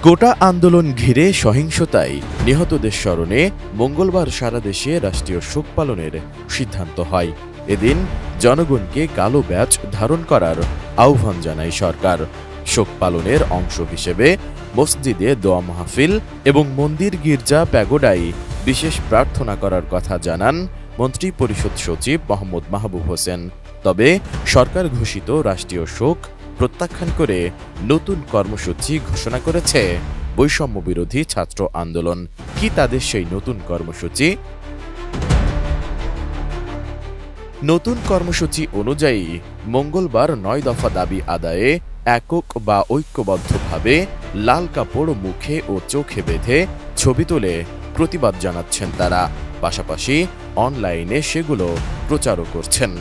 কোটা আন্দোলন ঘিরে সহিংসতায় নিহতদের স্মরণে মঙ্গলবার সারা দেশে রাষ্ট্রীয় শোক পালনের সিদ্ধান্ত হয়। এদিন জনগণকে কালো ব্যাজ ধারণ করার আহ্বান জানায় সরকার। শোক পালনের অংশ হিসেবে মসজিদে দোয়া মাহফিল এবং মন্দির গির্জা প্যাগোডায় বিশেষ প্রার্থনা করার কথা জানান মন্ত্রী পরিষদ সচিব মোহাম্মদ মাহবুব হোসেন। তবে সরকার ঘোষিত রাষ্ট্রীয় শোক প্রত্যাখ্যান করে নতুন কর্মসূচি ঘোষণা করেছে বৈষম্য বিরোধী ছাত্র আন্দোলন। কি তাদের সেই নতুন কর্মসূচি? নতুন কর্মসূচি অনুযায়ী মঙ্গলবার 9 দফা দাবি আদায়ে একক বা ঐক্যবদ্ধভাবে লাল কাপড় মুখে ও চোখে বেঁধে ছবি তুলে প্রতিবাদ জানাচ্ছেন তারা। পাশাপাশি অনলাইনে সেগুলো প্রচারও করছেন।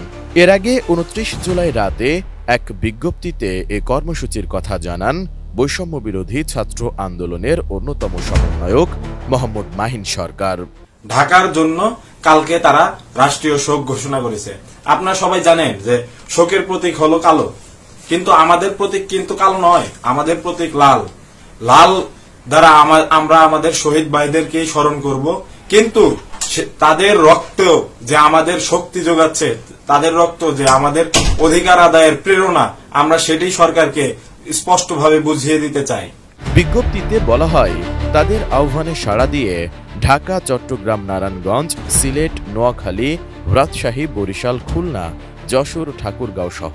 এর আগে 29 জুলাই রাতে এক বিজ্ঞপ্তিতে এ কর্মসূচির কথা জানান বৈষম্য বিরোধী ছাত্র আন্দোলনের অন্যতম সমন্বয়ক মোহাম্মদ মাহিন সরকার। ঢাকার জন্য কালকে তারা রাষ্ট্রীয় শোক ঘোষণা করেছে। আপনারা সবাই জানেন যে শোকের প্রতীক হলো কালো, কিন্তু আমাদের প্রতীক কিন্তু কালো নয়, আমাদের প্রতীক লাল। লাল দ্বারা আমরা আমাদের শহীদ ভাইদেরকেই স্মরণ করব, কিন্তু তাদের রক্ত যে আমাদের শক্তি যোগাচ্ছে, তাদের রক্ত যে আমাদের অধিকার আদায়ের প্রেরণা, আমরা সেটাই সরকারকে স্পষ্টভাবে বুঝিয়ে দিতে চাই। বিজ্ঞপ্তিতে বলা হয়, তাদের আহ্বানে সাড়া দিয়ে ঢাকা, চট্টগ্রাম, নারায়ণগঞ্জ, সিলেট, নোয়াখালী, রাজশাহী, বরিশাল, খুলনা, যশোর, ঠাকুরগাঁও সহ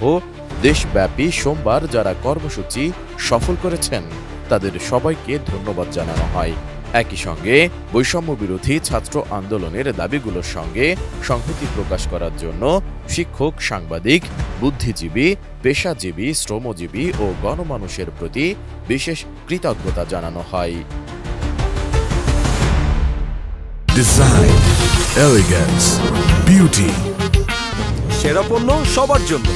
দেশব্যাপী সোমবার যারা কর্মসূচি সফল করেছেন তাদের সবাইকে ধন্যবাদ জানানো হয়। একই সঙ্গে বৈষম্য বিরোধী ছাত্র আন্দোলনের দাবিগুলোর সঙ্গে সংহতি প্রকাশ করার জন্য শিক্ষক, সাংবাদিক, বুদ্ধিজীবী, পেশাজীবী, শ্রমজীবী ও গণমানুষের প্রতি বিশেষ কৃতজ্ঞতা জানানো হয়। ডিজাইন, এলিগেন্স, বিউটি, সেরা পণ্য সবার জন্য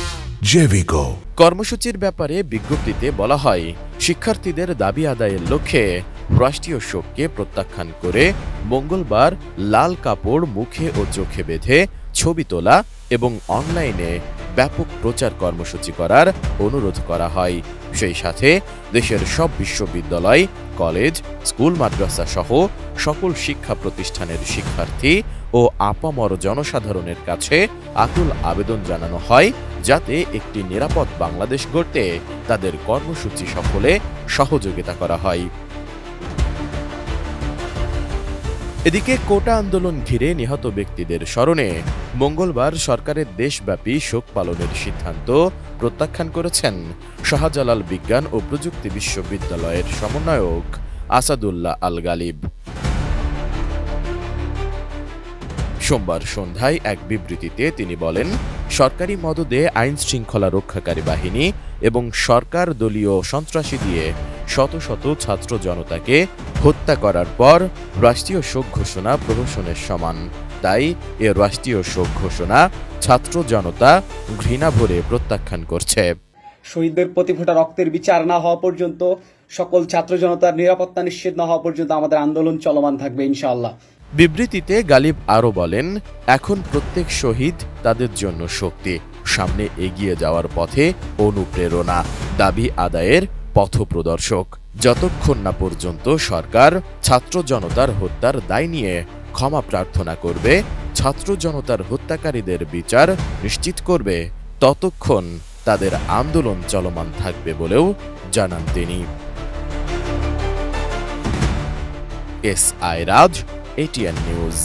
জেভিকো। কর্মসূচির ব্যাপারে বিজ্ঞপ্তিতে বলা হয়, শিক্ষার্থীদের দাবি আদায়ের লক্ষ্যে রাষ্ট্রীয় শোককে প্রত্যাখ্যান করে মঙ্গলবার লাল কাপড় মুখে ও চোখে বেঁধে ছবি তোলা এবং অনলাইনে ব্যাপক প্রচার কর্মসূচি করার অনুরোধ করা হয়। সেই সাথে দেশের সব বিশ্ববিদ্যালয়, কলেজ, স্কুল, মাদ্রাসা সহ সকল শিক্ষা প্রতিষ্ঠানের শিক্ষার্থী ও আপামর জনসাধারণের কাছে আকুল আবেদন জানানো হয় যাতে একটি নিরাপদ বাংলাদেশ গড়তে তাদের কর্মসূচি সফলে সহযোগিতা করা হয়। এদিকে কোটা আন্দোলন ঘিরে নিহত ব্যক্তিদের স্মরণে মঙ্গলবার সরকারের দেশব্যাপী শোক পালনের সিদ্ধান্ত প্রত্যাখ্যান করেছেন শাহজালাল বিজ্ঞান ও প্রযুক্তি বিশ্ববিদ্যালয়ের সমন্বয়ক আসাদুল্লাহ আল গালিব। সোমবার সন্ধ্যায় এক বিবৃতিতে তিনি বলেন, সরকারি মদদে আইন শৃঙ্খলা রক্ষাকারী বাহিনী এবং সরকার দলীয় সন্ত্রাসী দিয়ে শত শত ছাত্র জনতাকে হত্যা করার পর রাষ্ট্রীয় শোক ঘোষণা প্রহসনের সমান। তাই এ রাষ্ট্রীয় শোক ঘোষণা ছাত্র জনতা ঘৃণা ভরে প্রত্যাখ্যান করছে। শহীদদের প্রতি ফোঁটা রক্তের বিচার না হওয়া পর্যন্ত, সকল ছাত্র জনতার নিরাপত্তা নিশ্চিত না হওয়া পর্যন্ত আমাদের আন্দোলন চলমান থাকবে ইনশাআল্লাহ। বিবৃতিতে গালিব আরও বলেন, এখন প্রত্যেক শহীদ তাদের জন্য শক্তি, সামনে এগিয়ে যাওয়ার পথে অনুপ্রেরণা, দাবি আদায়ের পথপ্রদর্শক। যতক্ষণ না পর্যন্ত সরকার ছাত্র জনতার হত্যার দায় নিয়ে ক্ষমা প্রার্থনা করবে, ছাত্র জনতার হত্যাকারীদের বিচার নিশ্চিত করবে, ততক্ষণ তাদের আন্দোলন চলমান থাকবে বলেও জানান তিনি। S I Raj, ATN news.